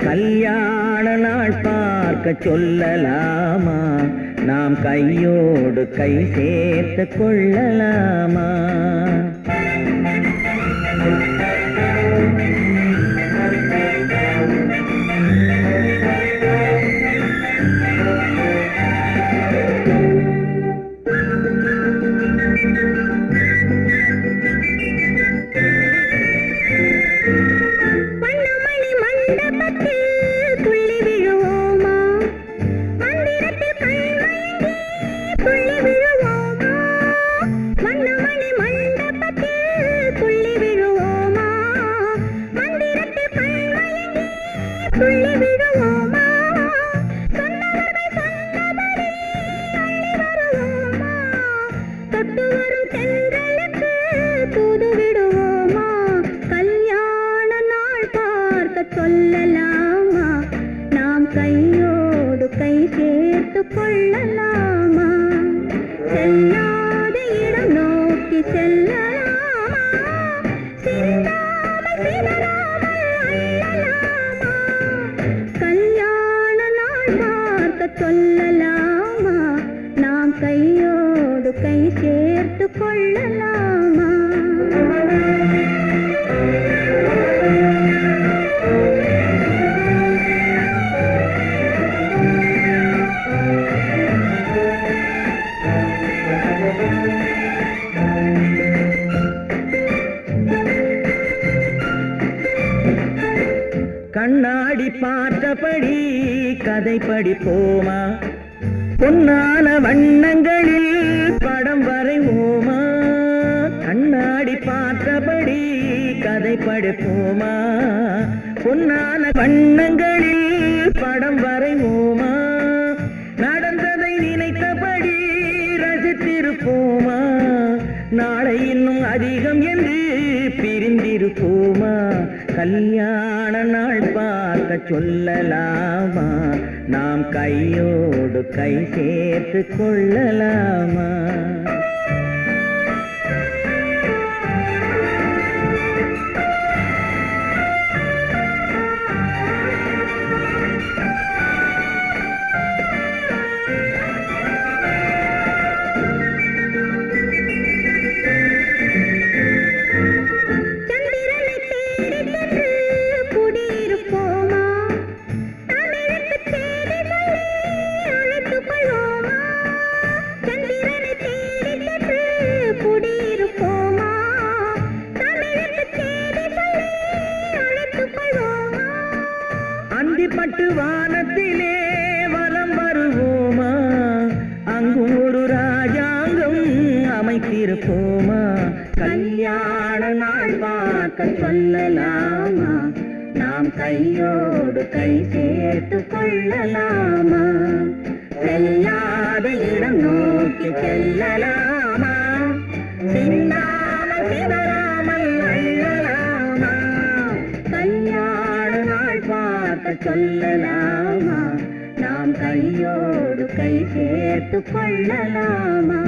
கல்யாண நாள் பார்க்க சொல்லலாமா? நாம் கையோடு கை சேர்த்து கொள்ளலாமா? சொல்லலாமா? நாம் கையோடு கை சேர்த்து கொள்ளலாமா? செல்லாத இடம் நோக்கி செல்லலாமா? சிந்தாமல் சிதறாமல் அள்ளலாமா? கல்யாண நாள் பார்க்க சொல்லலாமா? நாம் கையோடு கை சேர்த்து கொள்ளலாமா? கண்ணாடி பார்த்தபடி கதை படிப்போமா? பொன்னான வண்ணங்களில் படம் வரைவோமா? கண்ணாடி பார்த்தபடி கதை படிப்போமா? பொன்னான வண்ணங்களில் படம் வரைவோமா? நடந்ததை நினைத்தபடி ரசித்திருப்போமா? நாளை இன்னும் அதிகம் என்று பிரிந்திருப்போமா? கல்யாண நாள் பார்க்க சொல்லலாமா? நாம் கையோடு கை சேர்த்து கொள்ளலாமா? அந்திப்பட்டு வானத்திலே வலம் வருவோமா? அங்கு ஒரு ராஜாங்கம் அமைத்திருப்போமா? கல்யாண நாள் பார்க்க சொல்லலாமா? நாம் கையோடு கை சேர்த்து கொள்ளலாமா? செல்லாத இடம் நோக்கி செல்லலாமா? சிந்தாமல் சிதறாமல் அள்ளலாமா? கல்யாண நாள் பார்க்க சொல்லலாமா? நாம் கையோடு கை சேர்த்து கொள்ளலாமா?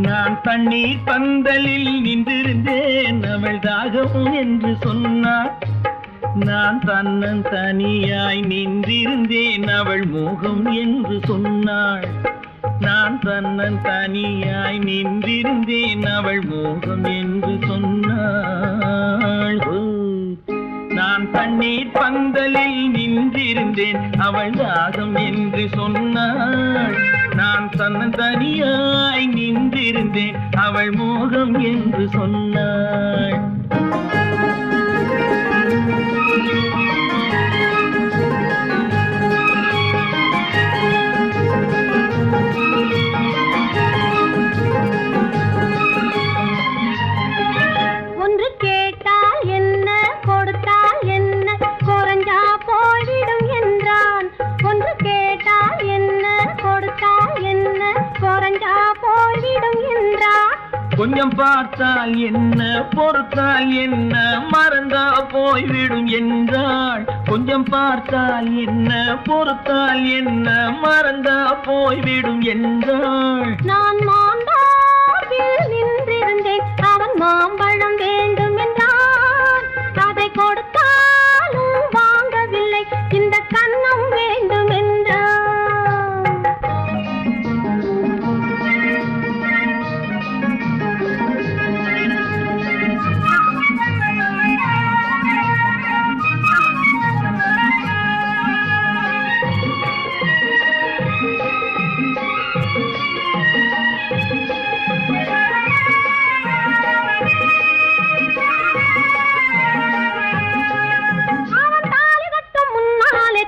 நான் தண்ணீர் பந்தலில் நின்றிருந்தேன் அவள் தாகம் என்று சொன்னாள். நான் தன்னன் தனியாய் நின்றிருந்தேன் அவள் மோகம் என்று சொன்னாள். நான் தன்னன் தனியாய் நின்றிருந்தேன் அவள் மோகம் என்று சொன்னாள். நான் தண்ணீர் பந்தலில் நின்றிருந்தேன் அவள் தாகம் என்று சொன்னாள். நான் தன்னன் தனியாய் நின்றிருந்தேன் அவள் மோகம் என்று சொன்னாள். ஒன்று கேட்டால் என்ன கொடுத்தால் என்ன குறைஞ்சா போய்விடும் என்றான். ஒன்று கேட்டால் என்ன கொடுத்தால் என்ன குறைஞ்சா போய்விடும் என்றான். கொஞ்சம் பார்த்தால் என்ன பொறுத்தால் என்ன மறந்தா போய்விடும் என்றாள். கொஞ்சம் பார்த்தால் என்ன பொறுத்தால் என்ன மறந்தா போய்விடும் என்றாள். நான் மாந்தாவில் நின்றிருந்தேன் அவன் மாம்பழம் வேண்டும் என்றான். அதை கொடுத்தாலும் வாங்கவில்லை இந்த கன்னம் வேண்டும் என்றான்.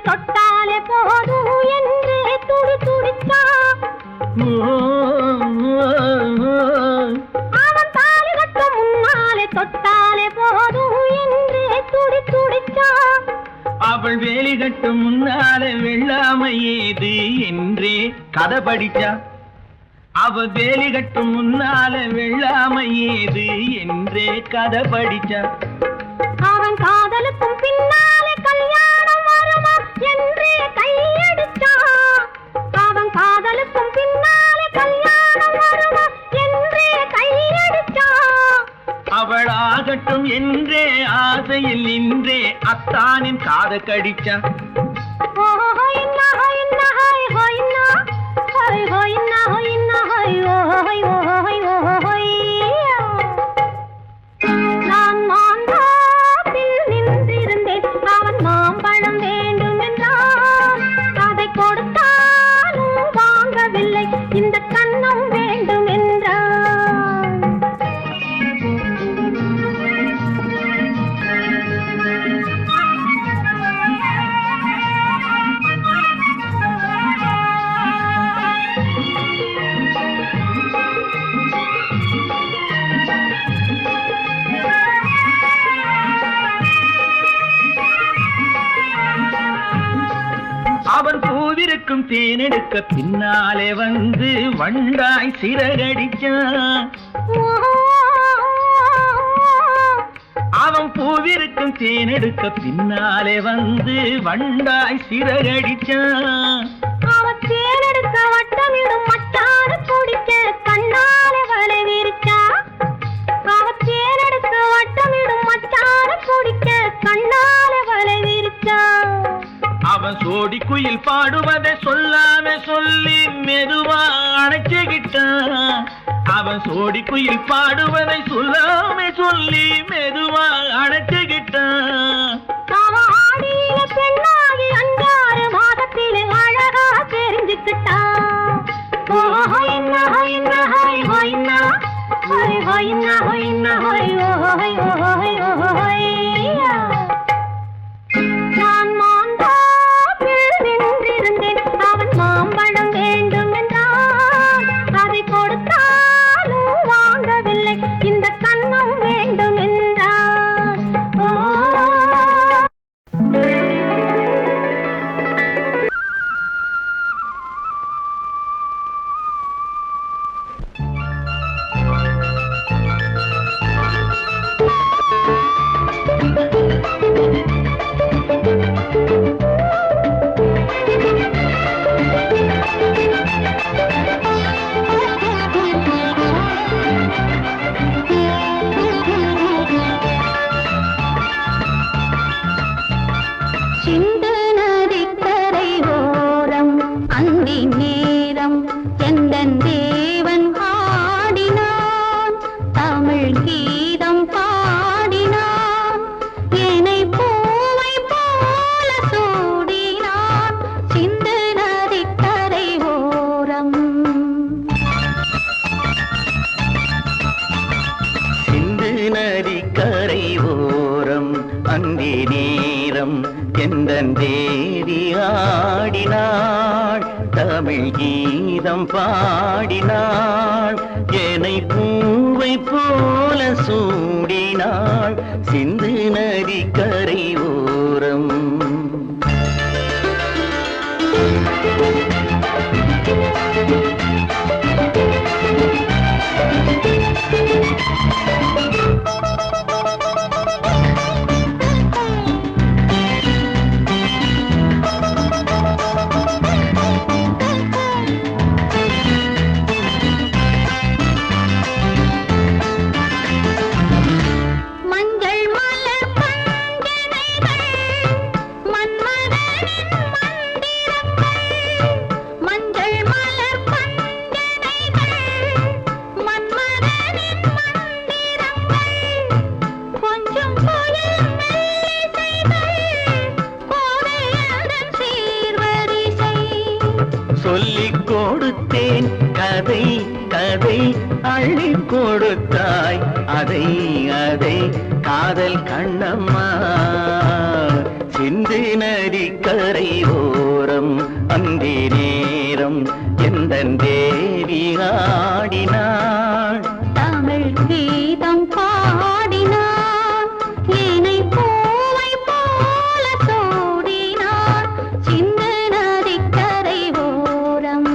தொட்டாலே போதும் என்று துடி துடிச்சா. அவன் தாலி கட்ட முன்னாலே தொட்டாலே போதும் என்று துடி துடிச்சா. அவள் வேலி கட்டும் முன்னாலே வெள்ளாமை ஏது என்றே கதை படிச்சா. அவள் வேலி கட்டும் முன்னாலே வெள்ளாமை ஏது என்றே கதை படிச்சா. அவன் காதலுக்கும் பின்னாலே கல்யாணம் வருமா என்றே கையடிச்சா. அவன் காதலுக்கும் பின்னாலே கல்யாணம் வருமா என்றே கையடிச்சா. அவள் ஆகட்டும் என்றே ஆசையில் நின்றே அத்தானின் காத கடிச்சா. நான் மாந்தாப்பில் நின்றிருந்தேன் அவன் மாம்பழம் வேண்டும் என்றான். அதை கொடுத்தாலும் வாங்கவில்லை இந்த கன்னம் வேண்டும் என்றான். அவன் பூவிருக்கும் தேனெடுக்க பின்னாலே வந்து வண்டாய் சிறகடிச்சான். அவன் பூவிருக்கும் தேனெடுக்க பின்னாலே வந்து வண்டாய் சிறகடிச்சான். அவன் தேனெடுக்க வட்டமிடும் மட்டான குடிக்க கண்ணாலே வலை விரிச்சா. அவன் தேனெடுக்க வட்டமிடும் மட்டான குடிக்க கண்ணாலே வலை விரிச்சா. அவன் சோடி குயில் பாடுவதை சொல்லாம சொல்லி மெதுவா அணைச்சுக்கிட்டான். அவன் சோடி குயில் பாடுவதை சொல்லாம சொல்லி மெதுவா அணைச்சுக்கிட்டான். அவன் ஆடியில பெண்ணாகி 5-6 மாதத்திலே அழகா தெரிஞ்சுக்கிட்டான். நான் மாந்தாப்பில் நின்றிருந்தேன் அவன் மாம்பழம் வேண்டும் என்றான். அதை கொடுத்தாலும் வாங்கவில்லை இந்த கன்னம் வேண்டும் என்றான். நதிக்கரை ஓரம் அந்தி நேரம் எந்தன் தேவி ஆடினாள் தமிழ் கீதம் பாடினாள் என்னை பூவை போல சூடினாள் சிந்து நதிக்கரை ஓரம். சொல்லிக் கொடுத்தேன் கதை கதை அள்ளி கொடுத்தாய் அதை அதை காதல் கண்ணம்மா சிந்து நதிக்கரை ஓரம் அந்தி நேரம் எந்தன் தேவி ஆடினாள் தமிழ் கீதம் பாடினார் ஏனை பூவை போல சூடினார் சிந்து நதிக்கரை ஓரம்.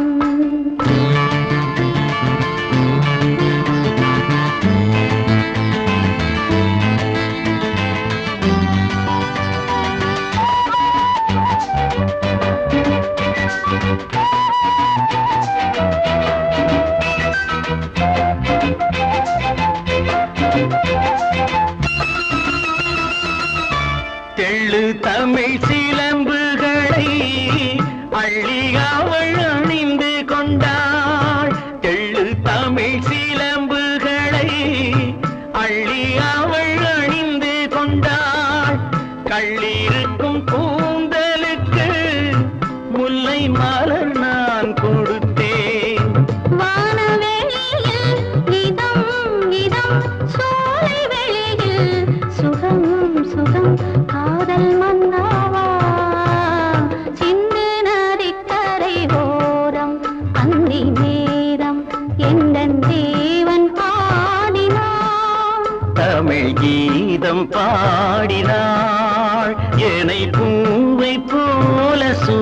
தெள்ளு தமிழ் சிலம்புகளை அள்ளி அவள் அணிந்து கொண்டாள் தெள்ளு தமிழ் சிலம்புகளை அள்ளி அவள் அணிந்து கொண்டாள் கள்ளிருக்கும் கூந்தலுக்கு முல்லை மலர் நான் கொடுத்தேன் வானவெளியில் இதம் இதம் சோலை வெளியில் சுகம் சுகம் காதல் மன்னாவா சிந்து நதிக்கரை ஓரம் அந்தி நேரம் எந்தன் தேவன் ஆடினான் தமிழ் கீதம் பாடினாள் என்னை பூவை போல சூ